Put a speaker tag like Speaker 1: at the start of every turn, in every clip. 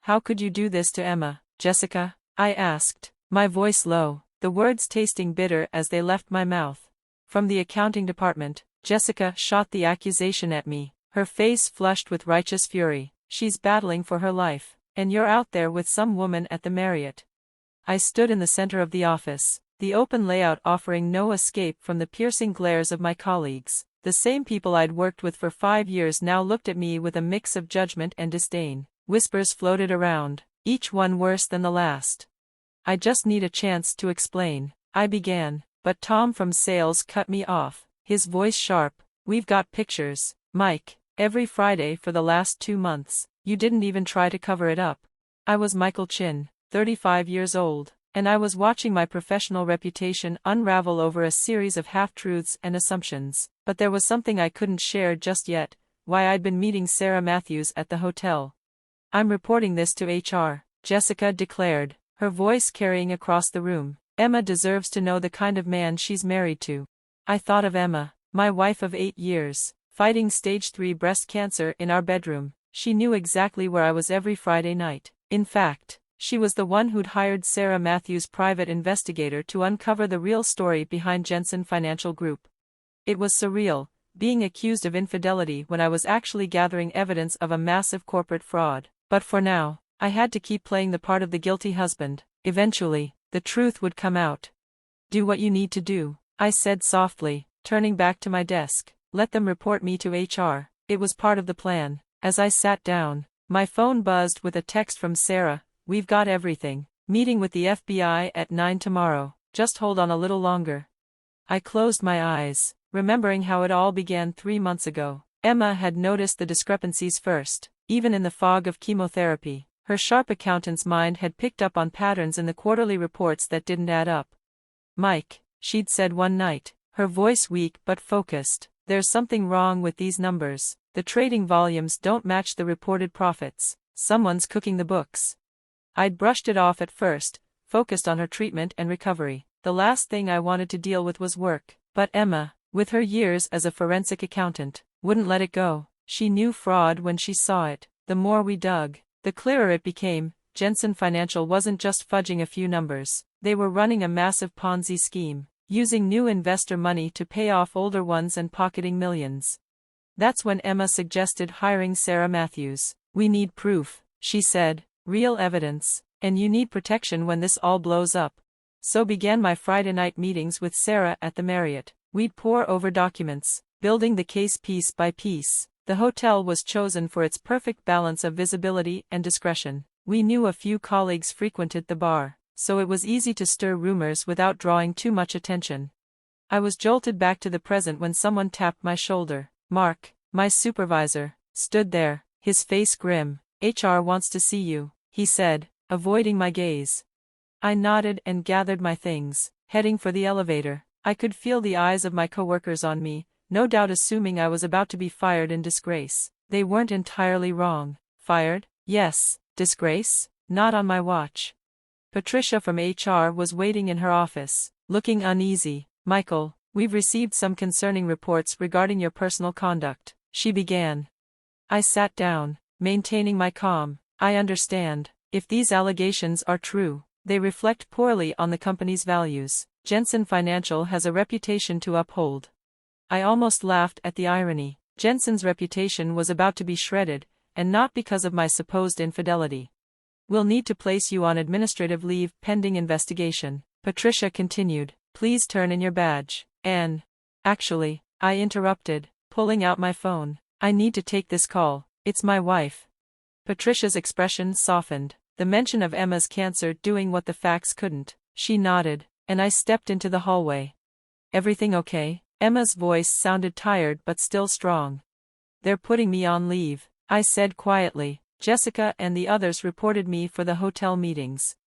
Speaker 1: How could you do this to Emma, Jessica? I asked, my voice low, the words tasting bitter as they left my mouth. From the accounting department, Jessica shot the accusation at me, her face flushed with righteous fury. She's battling for her life, and you're out there with some woman at the Marriott. I stood in the center of the office, the open layout offering no escape from the piercing glares of my colleagues. The same people I'd worked with for 5 years now looked at me with a mix of judgment and disdain. Whispers floated around, each one worse than the last. I just need a chance to explain, I began, but Tom from sales cut me off, his voice sharp. We've got pictures, Mike, every Friday for the last 2 months. You didn't even try to cover it up. I was Michael Chin, 35 years old, and I was watching my professional reputation unravel over a series of half-truths and assumptions. But there was something I couldn't share just yet, why I'd been meeting Sarah Matthews at the hotel. I'm reporting this to HR, Jessica declared, her voice carrying across the room. Emma deserves to know the kind of man she's married to. I thought of Emma, my wife of 8 years, fighting stage 3 breast cancer in our bedroom. She knew exactly where I was every Friday night. In fact, she was the one who'd hired Sarah Matthews' private investigator to uncover the real story behind Jensen Financial Group. It was surreal, being accused of infidelity when I was actually gathering evidence of a massive corporate fraud. But for now, I had to keep playing the part of the guilty husband. Eventually, the truth would come out. Do what you need to do, I said softly, turning back to my desk. Let them report me to HR. It was part of the plan. As I sat down, my phone buzzed with a text from Sarah. We've got everything. Meeting with the FBI at 9 tomorrow. Just hold on a little longer. I closed my eyes, remembering how it all began 3 months ago. Emma had noticed the discrepancies first, even in the fog of chemotherapy. Her sharp accountant's mind had picked up on patterns in the quarterly reports that didn't add up. Mike, she'd said one night, her voice weak but focused, there's something wrong with these numbers. The trading volumes don't match the reported profits. Someone's cooking the books. I'd brushed it off at first, focused on her treatment and recovery. The last thing I wanted to deal with was work. But Emma, with her years as a forensic accountant, wouldn't let it go. She knew fraud when she saw it. The more we dug, the clearer it became. Jensen Financial wasn't just fudging a few numbers. They were running a massive Ponzi scheme, using new investor money to pay off older ones and pocketing millions. That's when Emma suggested hiring Sarah Matthews. We need proof, she said, real evidence, and you need protection when this all blows up. So began my Friday night meetings with Sarah at the Marriott. We'd pore over documents, building the case piece by piece. The hotel was chosen for its perfect balance of visibility and discretion. We knew a few colleagues frequented the bar, so it was easy to stir rumors without drawing too much attention. I was jolted back to the present when someone tapped my shoulder. Mark, my supervisor, stood there, his face grim. HR wants to see you, he said, avoiding my gaze. I nodded and gathered my things, heading for the elevator. I could feel the eyes of my coworkers on me, no doubt assuming I was about to be fired in disgrace. They weren't entirely wrong. Fired? Yes. Disgrace? Not on my watch. Patricia from HR was waiting in her office, looking uneasy. Michael, we've received some concerning reports regarding your personal conduct, she began. I sat down, maintaining my calm. I understand. If these allegations are true, they reflect poorly on the company's values. Jensen Financial has a reputation to uphold. I almost laughed at the irony. Jensen's reputation was about to be shredded, and not because of my supposed infidelity. We'll need to place you on administrative leave pending investigation, Patricia continued. Please turn in your badge. Actually, I interrupted, pulling out my phone. I need to take this call. It's my wife. Patricia's expression softened, the mention of Emma's cancer doing what the facts couldn't. She nodded, and I stepped into the hallway. Everything okay? Emma's voice sounded tired but still strong. They're putting me on leave, I said quietly. Jessica and the others reported me for the hotel meetings.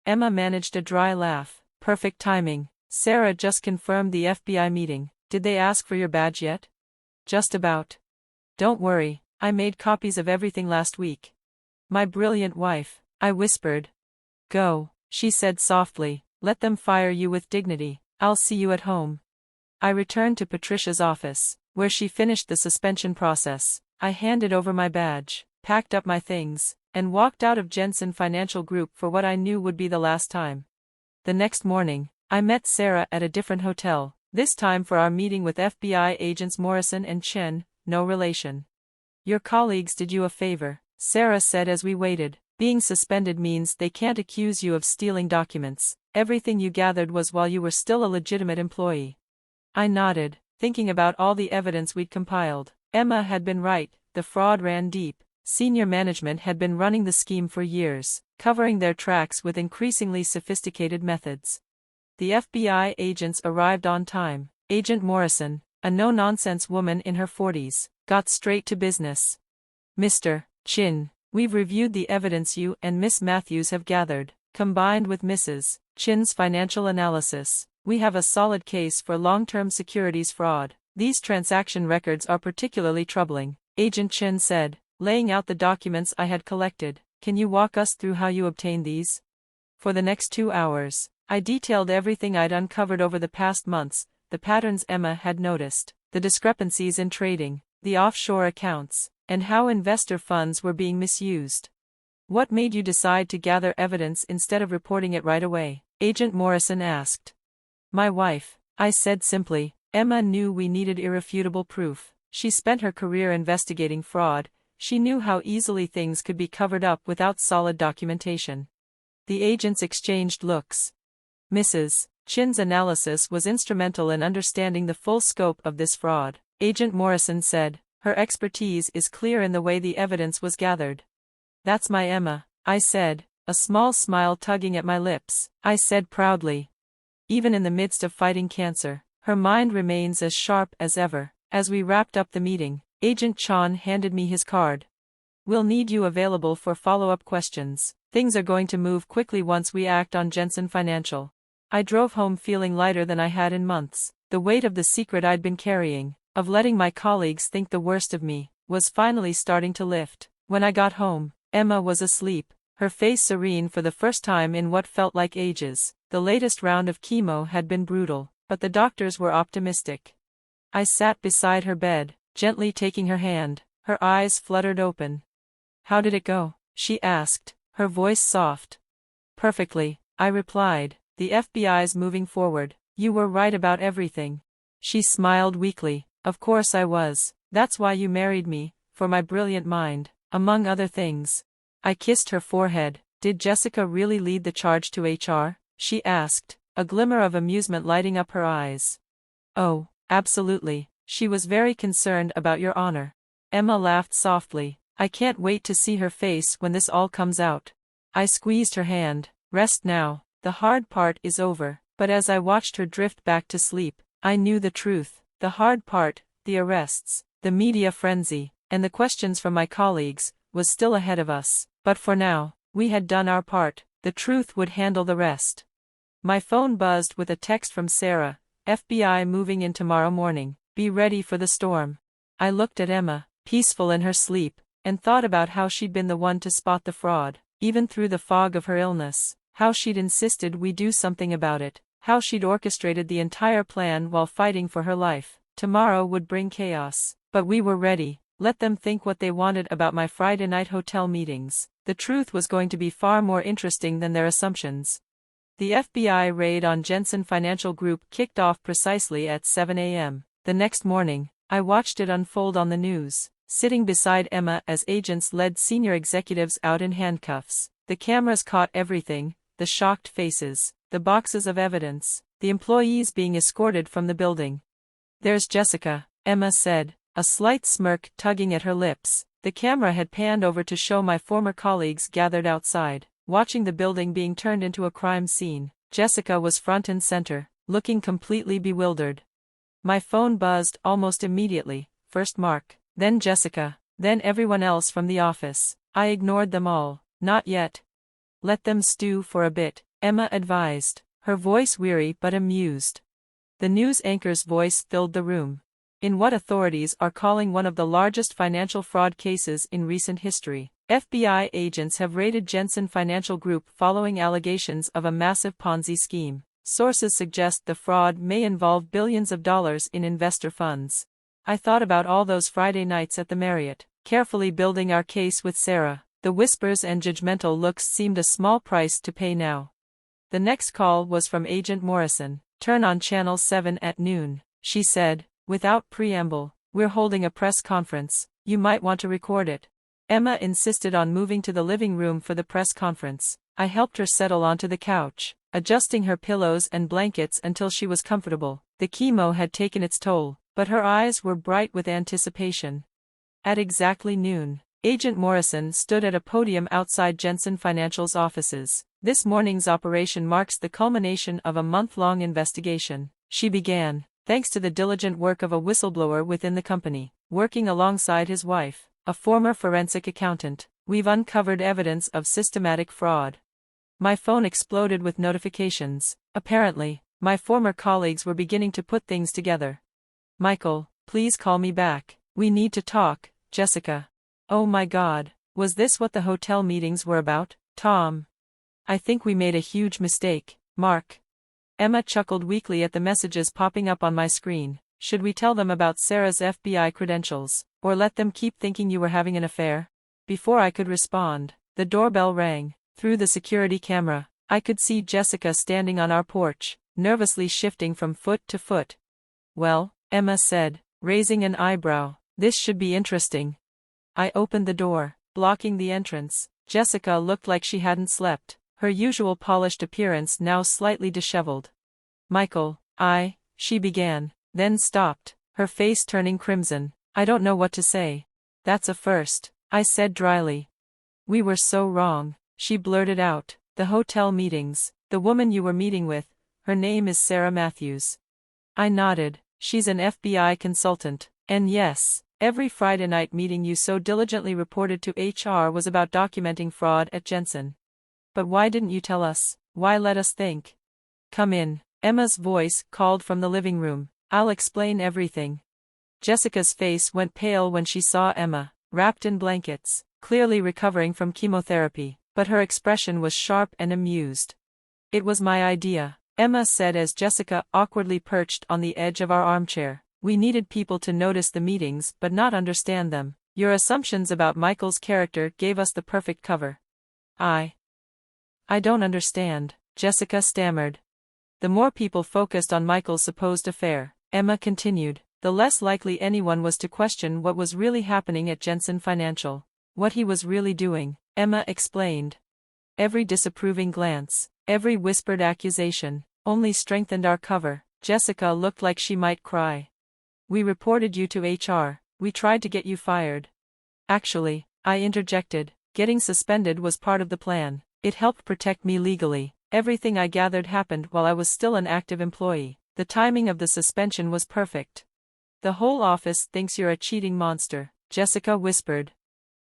Speaker 1: Emma managed a dry laugh. Perfect timing. Sarah just confirmed the FBI meeting. Did they ask for your badge yet? Just about. Don't worry, I made copies of everything last week. My brilliant wife, I whispered. Go, she said softly. Let them fire you with dignity. I'll see you at home. I returned to Patricia's office, where she finished the suspension process. I handed over my badge, packed up my things, and walked out of Jensen Financial Group for what I knew would be the last time. The next morning, I met Sarah at a different hotel, this time for our meeting with FBI agents Morrison and Chen, no relation. "Your colleagues did you a favor," Sarah said as we waited. "Being suspended means they can't accuse you of stealing documents. Everything you gathered was while you were still a legitimate employee." I nodded, thinking about all the evidence we'd compiled. Emma had been right, the fraud ran deep. Senior management had been running the scheme for years, covering their tracks with increasingly sophisticated methods. The FBI agents arrived on time. Agent Morrison, a no-nonsense woman in her 40s, got straight to business. "Mr. Chin, we've reviewed the evidence you and Miss Matthews have gathered, combined with Mrs. Chin's financial analysis. We have a solid case for long-term securities fraud. These transaction records are particularly troubling," Agent Chin said, laying out the documents I had collected. "Can you walk us through how you obtained these?" For the next 2 hours, I detailed everything I'd uncovered over the past months, the patterns Emma had noticed, the discrepancies in trading, the offshore accounts, and how investor funds were being misused. "What made you decide to gather evidence instead of reporting it right away?" Agent Morrison asked. "My wife," I said simply. Emma knew we needed irrefutable proof. She spent her career investigating fraud. She knew how easily things could be covered up without solid documentation. The agents exchanged looks. Mrs. Chin's analysis was instrumental in understanding the full scope of this fraud, Agent Morrison said. "Her expertise is clear in the way the evidence was gathered." "That's my Emma," I said, a small smile tugging at my lips. I said proudly. Even in the midst of fighting cancer, her mind remains as sharp as ever. As we wrapped up the meeting, Agent Chan handed me his card. "We'll need you available for follow-up questions. Things are going to move quickly once we act on Jensen Financial." I drove home feeling lighter than I had in months. The weight of the secret I'd been carrying, of letting my colleagues think the worst of me, was finally starting to lift. When I got home, Emma was asleep, her face serene for the first time in what felt like ages. The latest round of chemo had been brutal, but the doctors were optimistic. I sat beside her bed, gently taking her hand. Her eyes fluttered open. "How did it go?" she asked, her voice soft. "Perfectly," I replied. "The FBI's moving forward. You were right about everything." She smiled weakly. "Of course I was. That's why you married me, for my brilliant mind, among other things." I kissed her forehead. "Did Jessica really lead the charge to HR?" she asked, a glimmer of amusement lighting up her eyes. "Oh, absolutely. She was very concerned about your honor." Emma laughed softly. "I can't wait to see her face when this all comes out." I squeezed her hand. "Rest now. The hard part is over." But as I watched her drift back to sleep, I knew the truth. The hard part, the arrests, the media frenzy, and the questions from my colleagues, was still ahead of us. But for now, we had done our part. The truth would handle the rest. My phone buzzed with a text from Sarah. "FBI moving in tomorrow morning. Be ready for the storm." I looked at Emma, peaceful in her sleep, and thought about how she'd been the one to spot the fraud, even through the fog of her illness. How she'd insisted we do something about it, how she'd orchestrated the entire plan while fighting for her life. Tomorrow would bring chaos, but we were ready. Let them think what they wanted about my Friday night hotel meetings. The truth was going to be far more interesting than their assumptions. The FBI raid on Jensen Financial Group kicked off precisely at 7 a.m. The next morning, I watched it unfold on the news, sitting beside Emma as agents led senior executives out in handcuffs. The cameras caught everything. The shocked faces, the boxes of evidence, the employees being escorted from the building. "There's Jessica," Emma said, a slight smirk tugging at her lips. The camera had panned over to show my former colleagues gathered outside, watching the building being turned into a crime scene. Jessica was front and center, looking completely bewildered. My phone buzzed almost immediately, first Mark, then Jessica, then everyone else from the office. I ignored them all. "Not yet. Let them stew for a bit," Emma advised, her voice weary but amused. The news anchor's voice filled the room. "In what authorities are calling one of the largest financial fraud cases in recent history. FBI agents have raided Jensen Financial Group following allegations of a massive Ponzi scheme. Sources suggest the fraud may involve billions of dollars in investor funds." I thought about all those Friday nights at the Marriott, carefully building our case with Sarah. The whispers and judgmental looks seemed a small price to pay now. The next call was from Agent Morrison. "Turn on Channel 7 at noon," she said, without preamble. "We're holding a press conference. You might want to record it." Emma insisted on moving to the living room for the press conference. I helped her settle onto the couch, adjusting her pillows and blankets until she was comfortable. The chemo had taken its toll, but her eyes were bright with anticipation. At exactly noon, Agent Morrison stood at a podium outside Jensen Financial's offices. "This morning's operation marks the culmination of a month-long investigation," she began. "Thanks to the diligent work of a whistleblower within the company, working alongside his wife, a former forensic accountant, we've uncovered evidence of systematic fraud." My phone exploded with notifications. Apparently, my former colleagues were beginning to put things together. "Michael, please call me back. We need to talk, Jessica." Oh my God, was this what the hotel meetings were about? "Tom. I think we made a huge mistake, Mark." Emma chuckled weakly at the messages popping up on my screen. "Should we tell them about Sarah's FBI credentials, or let them keep thinking you were having an affair?" Before I could respond, the doorbell rang. Through the security camera, I could see Jessica standing on our porch, nervously shifting from foot to foot. "Well," Emma said, raising an eyebrow, "this should be interesting." I opened the door, blocking the entrance. Jessica looked like she hadn't slept, her usual polished appearance now slightly disheveled. "Michael, she began, then stopped, her face turning crimson. "I don't know what to say." "That's a first," I said dryly. "We were so wrong," she blurted out. "The hotel meetings, the woman you were meeting with, her name is Sarah Matthews." I nodded. "She's an FBI consultant, and yes, every Friday night meeting you so diligently reported to HR was about documenting fraud at Jensen. But why didn't you tell us? Why let us think?" "Come in," Emma's voice called from the living room. "I'll explain everything." Jessica's face went pale when she saw Emma, wrapped in blankets, clearly recovering from chemotherapy, but her expression was sharp and amused. "It was my idea," Emma said as Jessica awkwardly perched on the edge of our armchair. "We needed people to notice the meetings but not understand them. Your assumptions about Michael's character gave us the perfect cover." I don't understand," Jessica stammered. "The more people focused on Michael's supposed affair," Emma continued, "the less likely anyone was to question what was really happening at Jensen Financial. What he was really doing," Emma explained. "Every disapproving glance, every whispered accusation, only strengthened our cover." Jessica looked like she might cry. "We reported you to HR, we tried to get you fired." "Actually," I interjected, "getting suspended was part of the plan. It helped protect me legally. Everything I gathered happened while I was still an active employee. The timing of the suspension was perfect." "The whole office thinks you're a cheating monster," Jessica whispered.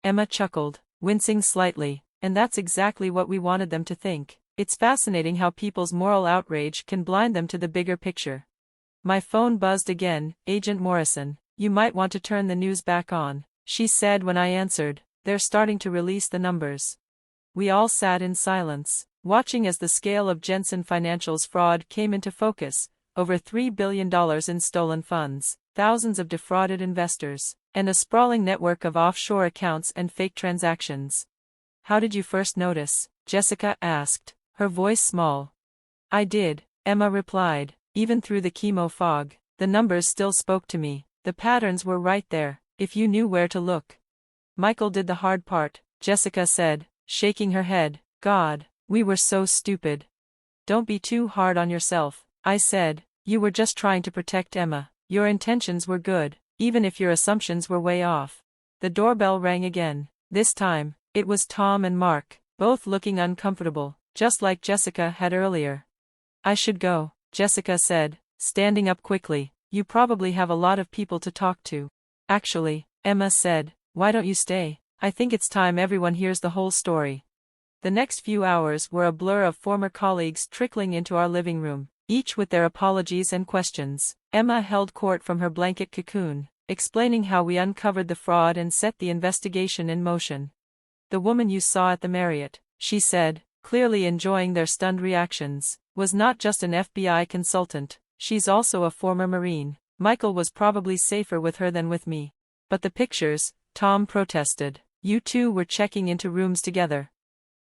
Speaker 1: Emma chuckled, wincing slightly, "And that's exactly what we wanted them to think. It's fascinating how people's moral outrage can blind them to the bigger picture." My phone buzzed again. "Agent Morrison, you might want to turn the news back on," she said when I answered. "They're starting to release the numbers." We all sat in silence, watching as the scale of Jensen Financial's fraud came into focus. Over $3 billion in stolen funds, thousands of defrauded investors, and a sprawling network of offshore accounts and fake transactions. "How did you first notice?" Jessica asked, her voice small. "I did," Emma replied. "Even through the chemo fog, the numbers still spoke to me. The patterns were right there, if you knew where to look." "Michael did the hard part," Jessica said, shaking her head. "God, we were so stupid." "Don't be too hard on yourself," I said. "You were just trying to protect Emma. Your intentions were good, even if your assumptions were way off." The doorbell rang again. This time, it was Tom and Mark, both looking uncomfortable, just like Jessica had earlier. "I should go," Jessica said, standing up quickly. "You probably have a lot of people to talk to." "Actually," Emma said, "why don't you stay? I think it's time everyone hears the whole story." The next few hours were a blur of former colleagues trickling into our living room, each with their apologies and questions. Emma held court from her blanket cocoon, explaining how we uncovered the fraud and set the investigation in motion. "The woman you saw at the Marriott," she said, clearly enjoying their stunned reactions, "was not just an FBI consultant, she's also a former Marine. Michael was probably safer with her than with me." "But the pictures," Tom protested. You two were checking into rooms together.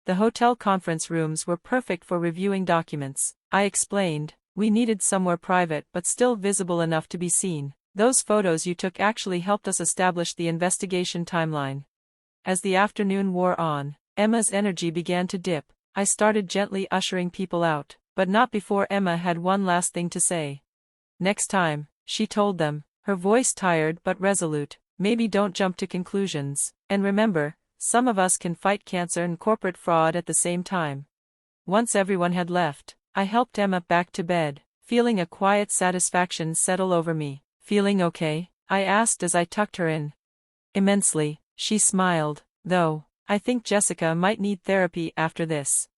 Speaker 1: The hotel conference rooms were perfect for reviewing documents, I explained. We needed somewhere private but still visible enough to be seen. Those photos you took actually helped us establish the investigation timeline. As the afternoon wore on, Emma's energy began to dip. I started gently ushering people out, but not before Emma had one last thing to say. Next time, she told them, her voice tired but resolute, maybe don't jump to conclusions, and remember, some of us can fight cancer and corporate fraud at the same time. Once everyone had left, I helped Emma back to bed, feeling a quiet satisfaction settle over me. Feeling okay? I asked as I tucked her in. Immensely, she smiled, though, I think Jessica might need therapy after this.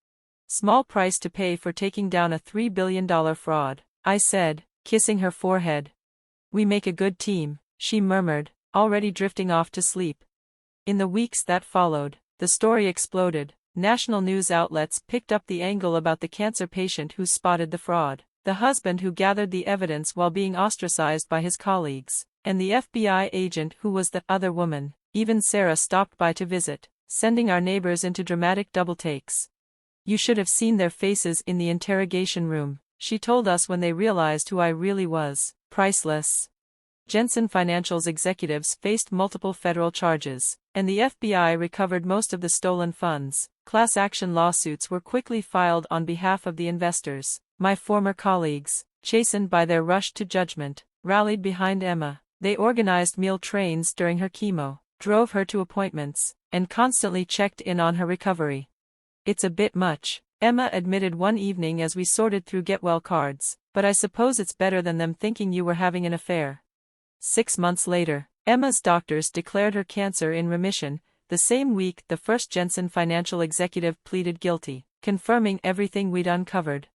Speaker 1: Small price to pay for taking down a $3 billion fraud, I said, kissing her forehead. We make a good team, she murmured, already drifting off to sleep. In the weeks that followed, the story exploded. National news outlets picked up the angle about the cancer patient who spotted the fraud, the husband who gathered the evidence while being ostracized by his colleagues, and the FBI agent who was the other woman. Even Sarah stopped by to visit, sending our neighbors into dramatic double takes. You should have seen their faces in the interrogation room, she told us when they realized who I really was. Priceless. Jensen Financial's executives faced multiple federal charges, and the FBI recovered most of the stolen funds. Class action lawsuits were quickly filed on behalf of the investors. My former colleagues, chastened by their rush to judgment, rallied behind Emma. They organized meal trains during her chemo, drove her to appointments, and constantly checked in on her recovery. It's a bit much, Emma admitted one evening as we sorted through get-well cards, but I suppose it's better than them thinking you were having an affair. 6 months later, Emma's doctors declared her cancer in remission. The same week, the first Jensen Financial executive pleaded guilty, confirming everything we'd uncovered.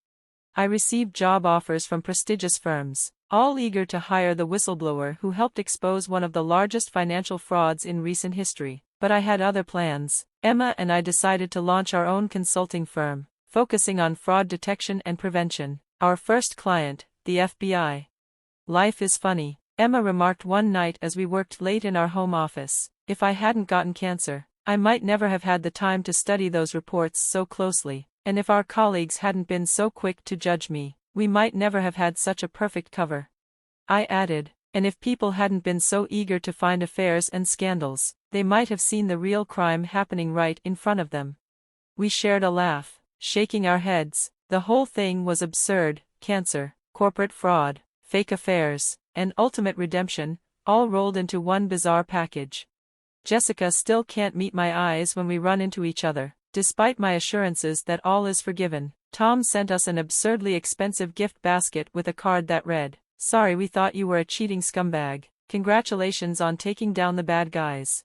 Speaker 1: I received job offers from prestigious firms, all eager to hire the whistleblower who helped expose one of the largest financial frauds in recent history. But I had other plans. Emma and I decided to launch our own consulting firm, focusing on fraud detection and prevention. Our first client, the FBI. Life is funny, Emma remarked one night as we worked late in our home office. If I hadn't gotten cancer, I might never have had the time to study those reports so closely, and if our colleagues hadn't been so quick to judge me, we might never have had such a perfect cover. I added, and if people hadn't been so eager to find affairs and scandals, they might have seen the real crime happening right in front of them. We shared a laugh, shaking our heads. The whole thing was absurd: cancer, corporate fraud, fake affairs, and ultimate redemption, all rolled into one bizarre package. Jessica still can't meet my eyes when we run into each other, despite my assurances that all is forgiven. Tom sent us an absurdly expensive gift basket with a card that read, "Sorry, we thought you were a cheating scumbag. Congratulations on taking down the bad guys."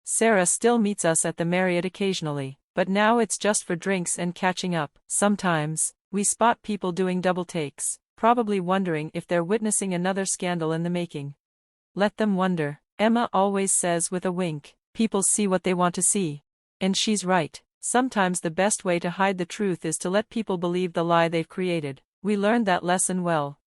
Speaker 1: Sarah still meets us at the Marriott occasionally, but now it's just for drinks and catching up. Sometimes, we spot people doing double takes, probably wondering if they're witnessing another scandal in the making. Let them wonder, Emma always says with a wink. People see what they want to see. And she's right. Sometimes the best way to hide the truth is to let people believe the lie they've created. We learned that lesson well.